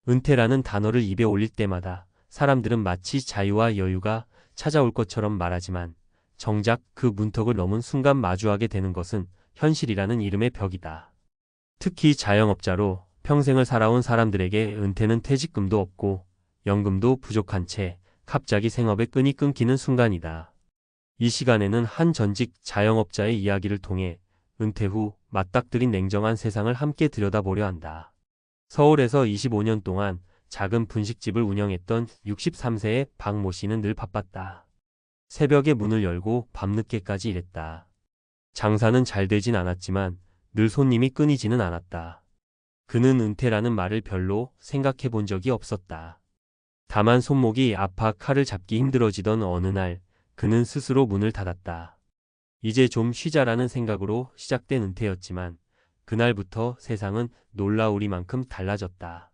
은퇴라는 단어를 입에 올릴 때마다 사람들은 마치 자유와 여유가 찾아올 것처럼 말하지만 정작 그 문턱을 넘은 순간 마주하게 되는 것은 현실이라는 이름의 벽이다. 특히 자영업자로 평생을 살아온 사람들에게 은퇴는 퇴직금도 없고 연금도 부족한 채 갑자기 생업의 끈이 끊기는 순간이다. 이 시간에는 한 전직 자영업자의 이야기를 통해 은퇴 후 맞닥뜨린 냉정한 세상을 함께 들여다보려 한다. 서울에서 25년 동안 작은 분식집을 운영했던 63세의 박모 씨는 늘 바빴다. 새벽에 문을 열고 밤늦게까지 일했다. 장사는 잘 되진 않았지만 늘 손님이 끊이지는 않았다. 그는 은퇴라는 말을 별로 생각해 본 적이 없었다. 다만 손목이 아파 칼을 잡기 힘들어지던 어느 날 그는 스스로 문을 닫았다. 이제 좀 쉬자라는 생각으로 시작된 은퇴였지만 그날부터 세상은 놀라우리만큼 달라졌다.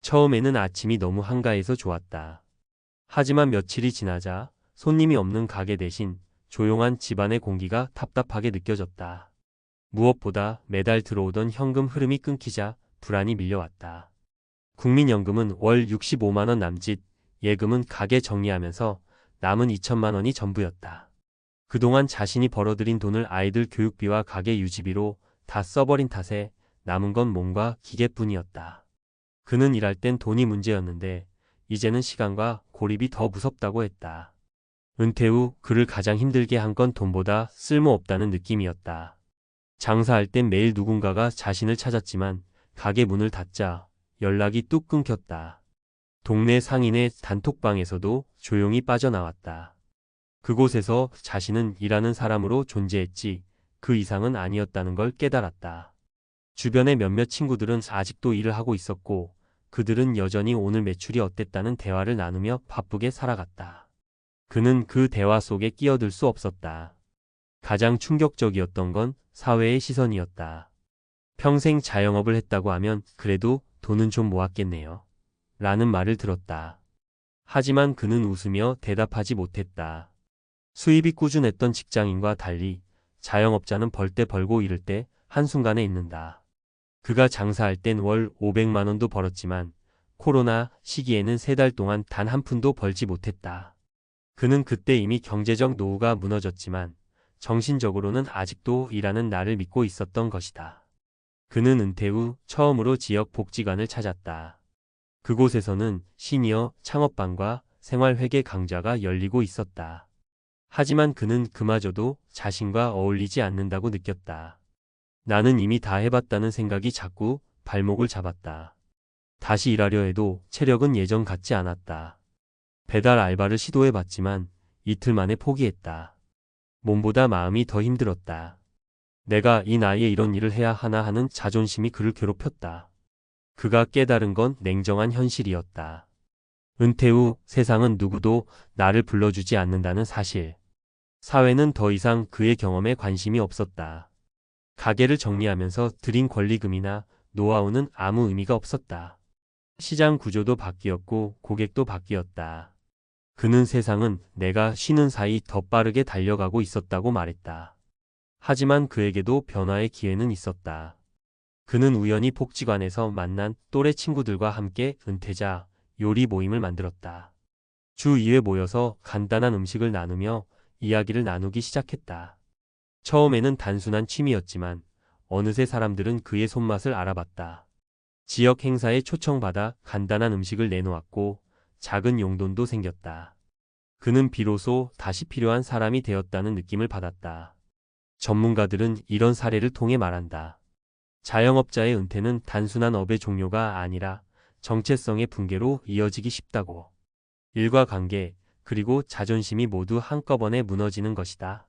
처음에는 아침이 너무 한가해서 좋았다. 하지만 며칠이 지나자 손님이 없는 가게 대신 조용한 집안의 공기가 답답하게 느껴졌다. 무엇보다 매달 들어오던 현금 흐름이 끊기자 불안이 밀려왔다. 국민연금은 월 65만 원 남짓, 예금은 가게 정리하면서 남은 2천만 원이 전부였다. 그동안 자신이 벌어들인 돈을 아이들 교육비와 가게 유지비로 다 써버린 탓에 남은 건 몸과 기계뿐이었다. 그는 일할 땐 돈이 문제였는데 이제는 시간과 고립이 더 무섭다고 했다. 은퇴 후 그를 가장 힘들게 한 건 돈보다 쓸모없다는 느낌이었다. 장사할 땐 매일 누군가가 자신을 찾았지만 가게 문을 닫자 연락이 뚝 끊겼다. 동네 상인의 단톡방에서도 조용히 빠져나왔다. 그곳에서 자신은 일하는 사람으로 존재했지 그 이상은 아니었다는 걸 깨달았다. 주변의 몇몇 친구들은 아직도 일을 하고 있었고 그들은 여전히 오늘 매출이 어땠다는 대화를 나누며 바쁘게 살아갔다. 그는 그 대화 속에 끼어들 수 없었다. 가장 충격적이었던 건 사회의 시선이었다. 평생 자영업을 했다고 하면 그래도 돈은 좀 모았겠네요. 라는 말을 들었다. 하지만 그는 웃으며 대답하지 못했다. 수입이 꾸준했던 직장인과 달리 자영업자는 벌 때 벌고 잃을 때 한순간에 잊는다. 그가 장사할 땐 월 500만 원도 벌었지만 코로나 시기에는 3달 동안 단 한 푼도 벌지 못했다. 그는 그때 이미 경제적 노후가 무너졌지만 정신적으로는 아직도 일하는 나를 믿고 있었던 것이다. 그는 은퇴 후 처음으로 지역 복지관을 찾았다. 그곳에서는 시니어 창업반과 생활회계 강좌가 열리고 있었다. 하지만 그는 그마저도 자신과 어울리지 않는다고 느꼈다. 나는 이미 다 해봤다는 생각이 자꾸 발목을 잡았다. 다시 일하려 해도 체력은 예전 같지 않았다. 배달 알바를 시도해봤지만 이틀 만에 포기했다. 몸보다 마음이 더 힘들었다. 내가 이 나이에 이런 일을 해야 하나 하는 자존심이 그를 괴롭혔다. 그가 깨달은 건 냉정한 현실이었다. 은퇴 후 세상은 누구도 나를 불러주지 않는다는 사실. 사회는 더 이상 그의 경험에 관심이 없었다. 가게를 정리하면서 들인 권리금이나 노하우는 아무 의미가 없었다. 시장 구조도 바뀌었고 고객도 바뀌었다. 그는 세상은 내가 쉬는 사이 더 빠르게 달려가고 있었다고 말했다. 하지만 그에게도 변화의 기회는 있었다. 그는 우연히 복지관에서 만난 또래 친구들과 함께 은퇴자 요리 모임을 만들었다. 주 2회 모여서 간단한 음식을 나누며 이야기를 나누기 시작했다. 처음에는 단순한 취미였지만 어느새 사람들은 그의 손맛을 알아봤다. 지역 행사에 초청받아 간단한 음식을 내놓았고 작은 용돈도 생겼다. 그는 비로소 다시 필요한 사람이 되었다는 느낌을 받았다. 전문가들은 이런 사례를 통해 말한다. 자영업자의 은퇴는 단순한 업의 종료가 아니라 정체성의 붕괴로 이어지기 쉽다고. 일과 관계, 그리고 자존심이 모두 한꺼번에 무너지는 것이다.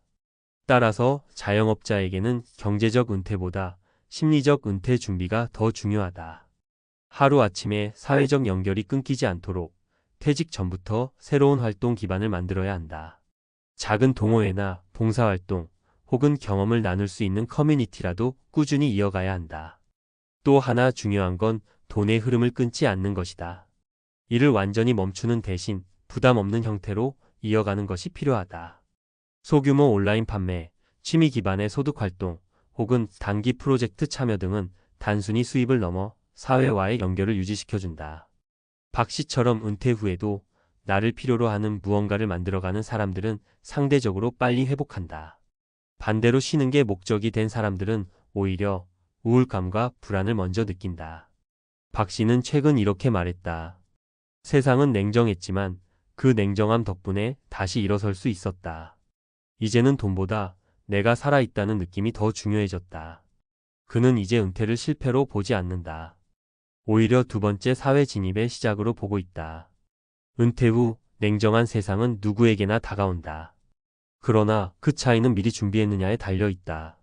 따라서 자영업자에게는 경제적 은퇴보다 심리적 은퇴 준비가 더 중요하다. 하루아침에 사회적 연결이 끊기지 않도록 퇴직 전부터 새로운 활동 기반을 만들어야 한다. 작은 동호회나 봉사활동, 혹은 경험을 나눌 수 있는 커뮤니티라도 꾸준히 이어가야 한다. 또 하나 중요한 건 돈의 흐름을 끊지 않는 것이다. 이를 완전히 멈추는 대신 부담 없는 형태로 이어가는 것이 필요하다. 소규모 온라인 판매, 취미 기반의 소득 활동, 혹은 단기 프로젝트 참여 등은 단순히 수입을 넘어 사회와의 연결을 유지시켜준다. 박 씨처럼 은퇴 후에도 나를 필요로 하는 무언가를 만들어가는 사람들은 상대적으로 빨리 회복한다. 반대로 쉬는 게 목적이 된 사람들은 오히려 우울감과 불안을 먼저 느낀다. 박 씨는 최근 이렇게 말했다. 세상은 냉정했지만 그 냉정함 덕분에 다시 일어설 수 있었다. 이제는 돈보다 내가 살아있다는 느낌이 더 중요해졌다. 그는 이제 은퇴를 실패로 보지 않는다. 오히려 두 번째 사회 진입의 시작으로 보고 있다. 은퇴 후 냉정한 세상은 누구에게나 다가온다. 그러나 그 차이는 미리 준비했느냐에 달려 있다.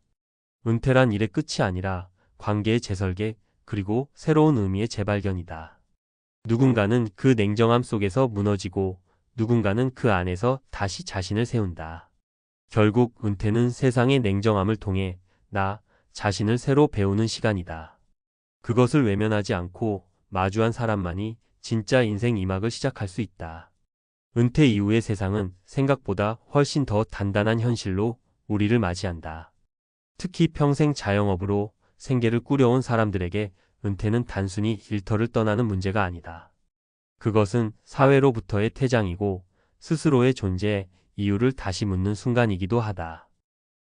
은퇴란 일의 끝이 아니라 관계의 재설계 그리고 새로운 의미의 재발견이다. 누군가는 그 냉정함 속에서 무너지고 누군가는 그 안에서 다시 자신을 세운다. 결국 은퇴는 세상의 냉정함을 통해 나 자신을 새로 배우는 시간이다. 그것을 외면하지 않고 마주한 사람만이 진짜 인생 2막을 시작할 수 있다. 은퇴 이후의 세상은 생각보다 훨씬 더 단단한 현실로 우리를 맞이한다. 특히 평생 자영업으로 생계를 꾸려온 사람들에게 은퇴는 단순히 일터를 떠나는 문제가 아니다. 그것은 사회로부터의 퇴장이고 스스로의 존재의 이유를 다시 묻는 순간이기도 하다.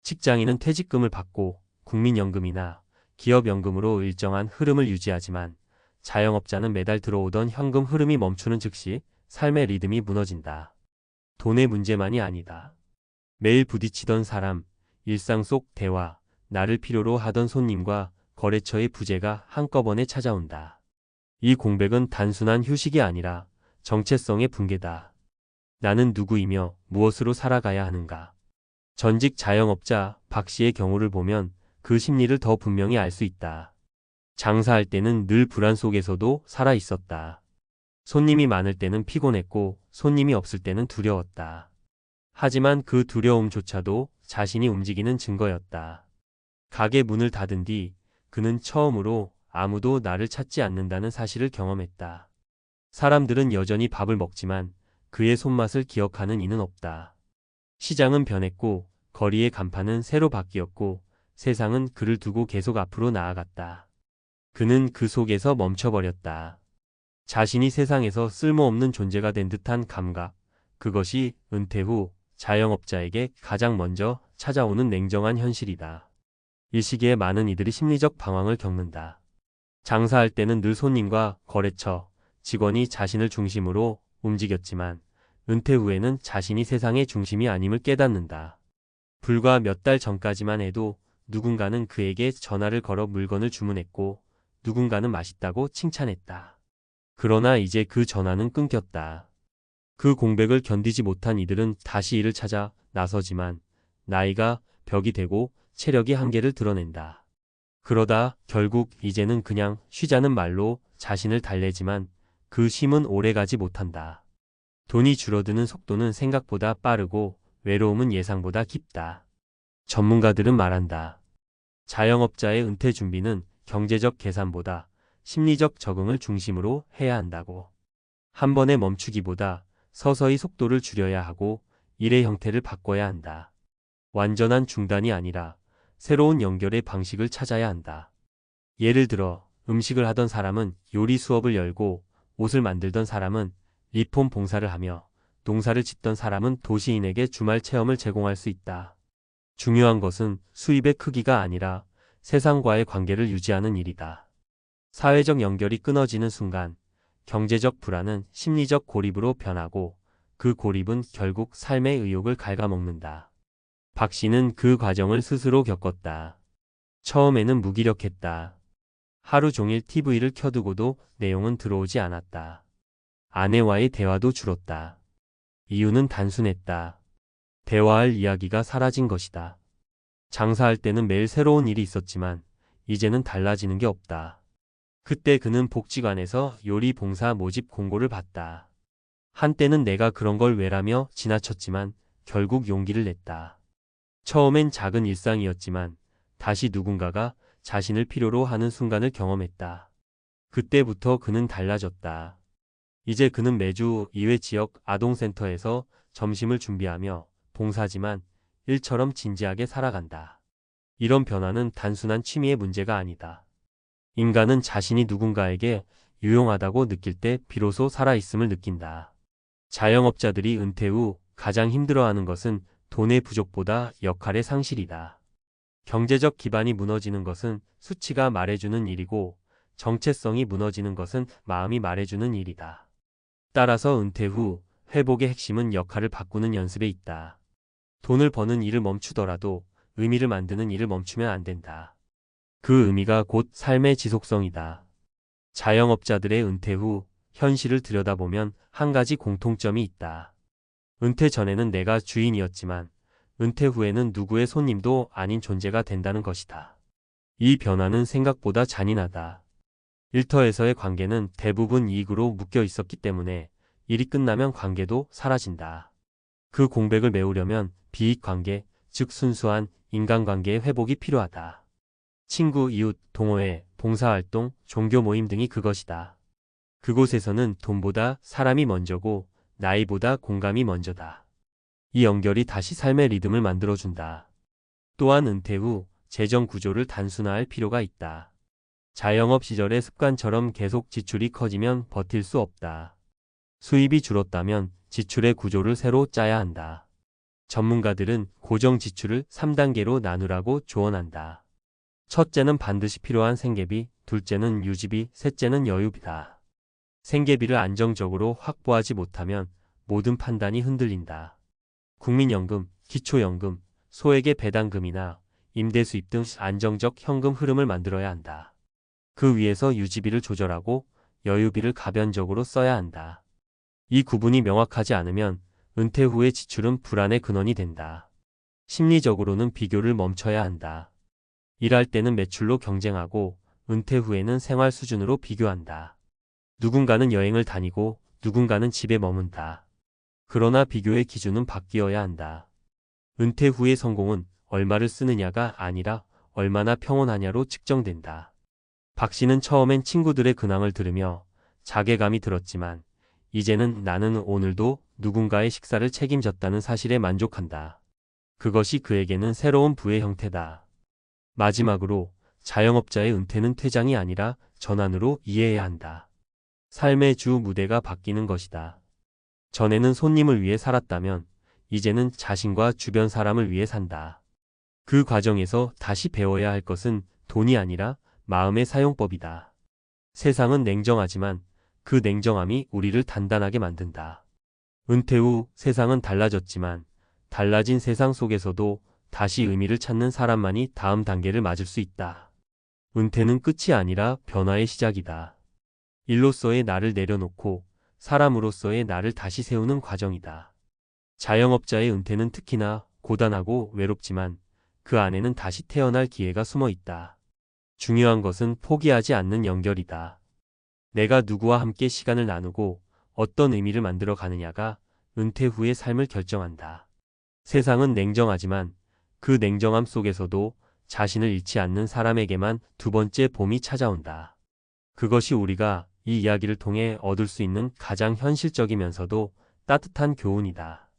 직장인은 퇴직금을 받고 국민연금이나 기업연금으로 일정한 흐름을 유지하지만 자영업자는 매달 들어오던 현금 흐름이 멈추는 즉시 삶의 리듬이 무너진다. 돈의 문제만이 아니다. 매일 부딪히던 사람, 일상 속 대화, 나를 필요로 하던 손님과 거래처의 부재가 한꺼번에 찾아온다. 이 공백은 단순한 휴식이 아니라 정체성의 붕괴다. 나는 누구이며 무엇으로 살아가야 하는가? 전직 자영업자 박 씨의 경우를 보면 그 심리를 더 분명히 알 수 있다. 장사할 때는 늘 불안 속에서도 살아 있었다. 손님이 많을 때는 피곤했고 손님이 없을 때는 두려웠다. 하지만 그 두려움조차도 자신이 움직이는 증거였다. 가게 문을 닫은 뒤 그는 처음으로 아무도 나를 찾지 않는다는 사실을 경험했다. 사람들은 여전히 밥을 먹지만 그의 손맛을 기억하는 이는 없다. 시장은 변했고 거리의 간판은 새로 바뀌었고 세상은 그를 두고 계속 앞으로 나아갔다. 그는 그 속에서 멈춰버렸다. 자신이 세상에서 쓸모없는 존재가 된 듯한 감각, 그것이 은퇴 후 자영업자에게 가장 먼저 찾아오는 냉정한 현실이다. 이 시기에 많은 이들이 심리적 방황을 겪는다. 장사할 때는 늘 손님과 거래처, 직원이 자신을 중심으로 움직였지만 은퇴 후에는 자신이 세상의 중심이 아님을 깨닫는다. 불과 몇 달 전까지만 해도 누군가는 그에게 전화를 걸어 물건을 주문했고 누군가는 맛있다고 칭찬했다. 그러나 이제 그 전화는 끊겼다. 그 공백을 견디지 못한 이들은 다시 일을 찾아 나서지만 나이가 벽이 되고 체력이 한계를 드러낸다. 그러다 결국 이제는 그냥 쉬자는 말로 자신을 달래지만 그 쉼은 오래가지 못한다. 돈이 줄어드는 속도는 생각보다 빠르고 외로움은 예상보다 깊다. 전문가들은 말한다. 자영업자의 은퇴 준비는 경제적 계산보다 심리적 적응을 중심으로 해야 한다고. 한 번에 멈추기보다 서서히 속도를 줄여야 하고 일의 형태를 바꿔야 한다. 완전한 중단이 아니라 새로운 연결의 방식을 찾아야 한다. 예를 들어 음식을 하던 사람은 요리 수업을 열고 옷을 만들던 사람은 리폼 봉사를 하며 농사를 짓던 사람은 도시인에게 주말 체험을 제공할 수 있다. 중요한 것은 수입의 크기가 아니라 세상과의 관계를 유지하는 일이다. 사회적 연결이 끊어지는 순간 경제적 불안은 심리적 고립으로 변하고 그 고립은 결국 삶의 의욕을 갉아먹는다. 박 씨는 그 과정을 스스로 겪었다. 처음에는 무기력했다. 하루 종일 TV를 켜두고도 내용은 들어오지 않았다. 아내와의 대화도 줄었다. 이유는 단순했다. 대화할 이야기가 사라진 것이다. 장사할 때는 매일 새로운 일이 있었지만 이제는 달라지는 게 없다. 그때 그는 복지관에서 요리 봉사 모집 공고를 봤다. 한때는 내가 그런 걸 왜라며 지나쳤지만 결국 용기를 냈다. 처음엔 작은 일상이었지만 다시 누군가가 자신을 필요로 하는 순간을 경험했다. 그때부터 그는 달라졌다. 이제 그는 매주 이외 지역 아동센터에서 점심을 준비하며 봉사지만 일처럼 진지하게 살아간다. 이런 변화는 단순한 취미의 문제가 아니다. 인간은 자신이 누군가에게 유용하다고 느낄 때 비로소 살아있음을 느낀다. 자영업자들이 은퇴 후 가장 힘들어하는 것은 돈의 부족보다 역할의 상실이다. 경제적 기반이 무너지는 것은 수치가 말해주는 일이고 정체성이 무너지는 것은 마음이 말해주는 일이다. 따라서 은퇴 후 회복의 핵심은 역할을 바꾸는 연습에 있다. 돈을 버는 일을 멈추더라도 의미를 만드는 일을 멈추면 안 된다. 그 의미가 곧 삶의 지속성이다. 자영업자들의 은퇴 후 현실을 들여다보면 한 가지 공통점이 있다. 은퇴 전에는 내가 주인이었지만 은퇴 후에는 누구의 손님도 아닌 존재가 된다는 것이다. 이 변화는 생각보다 잔인하다. 일터에서의 관계는 대부분 이익으로 묶여 있었기 때문에 일이 끝나면 관계도 사라진다. 그 공백을 메우려면 비익 관계, 즉 순수한 인간관계의 회복이 필요하다. 친구, 이웃, 동호회, 봉사활동, 종교 모임 등이 그것이다. 그곳에서는 돈보다 사람이 먼저고 나이보다 공감이 먼저다. 이 연결이 다시 삶의 리듬을 만들어준다. 또한 은퇴 후 재정 구조를 단순화할 필요가 있다. 자영업 시절의 습관처럼 계속 지출이 커지면 버틸 수 없다. 수입이 줄었다면 지출의 구조를 새로 짜야 한다. 전문가들은 고정 지출을 3단계로 나누라고 조언한다. 첫째는 반드시 필요한 생계비, 둘째는 유지비, 셋째는 여유비다. 생계비를 안정적으로 확보하지 못하면 모든 판단이 흔들린다. 국민연금, 기초연금, 소액의 배당금이나 임대 수입 등 안정적 현금 흐름을 만들어야 한다. 그 위에서 유지비를 조절하고 여유비를 가변적으로 써야 한다. 이 구분이 명확하지 않으면 은퇴 후의 지출은 불안의 근원이 된다. 심리적으로는 비교를 멈춰야 한다. 일할 때는 매출로 경쟁하고 은퇴 후에는 생활 수준으로 비교한다. 누군가는 여행을 다니고 누군가는 집에 머문다. 그러나 비교의 기준은 바뀌어야 한다. 은퇴 후의 성공은 얼마를 쓰느냐가 아니라 얼마나 평온하냐로 측정된다. 박 씨는 처음엔 친구들의 근황을 들으며 자괴감이 들었지만 이제는 나는 오늘도 누군가의 식사를 책임졌다는 사실에 만족한다. 그것이 그에게는 새로운 부의 형태다. 마지막으로 자영업자의 은퇴는 퇴장이 아니라 전환으로 이해해야 한다. 삶의 주 무대가 바뀌는 것이다. 전에는 손님을 위해 살았다면 이제는 자신과 주변 사람을 위해 산다. 그 과정에서 다시 배워야 할 것은 돈이 아니라 마음의 사용법이다. 세상은 냉정하지만 그 냉정함이 우리를 단단하게 만든다. 은퇴 후 세상은 달라졌지만 달라진 세상 속에서도 다시 의미를 찾는 사람만이 다음 단계를 맞을 수 있다. 은퇴는 끝이 아니라 변화의 시작이다. 일로서의 나를 내려놓고 사람으로서의 나를 다시 세우는 과정이다. 자영업자의 은퇴는 특히나 고단하고 외롭지만 그 안에는 다시 태어날 기회가 숨어 있다. 중요한 것은 포기하지 않는 연결이다. 내가 누구와 함께 시간을 나누고 어떤 의미를 만들어 가느냐가 은퇴 후의 삶을 결정한다. 세상은 냉정하지만 그 냉정함 속에서도 자신을 잃지 않는 사람에게만 두 번째 봄이 찾아온다. 그것이 우리가 이 이야기를 통해 얻을 수 있는 가장 현실적이면서도 따뜻한 교훈이다.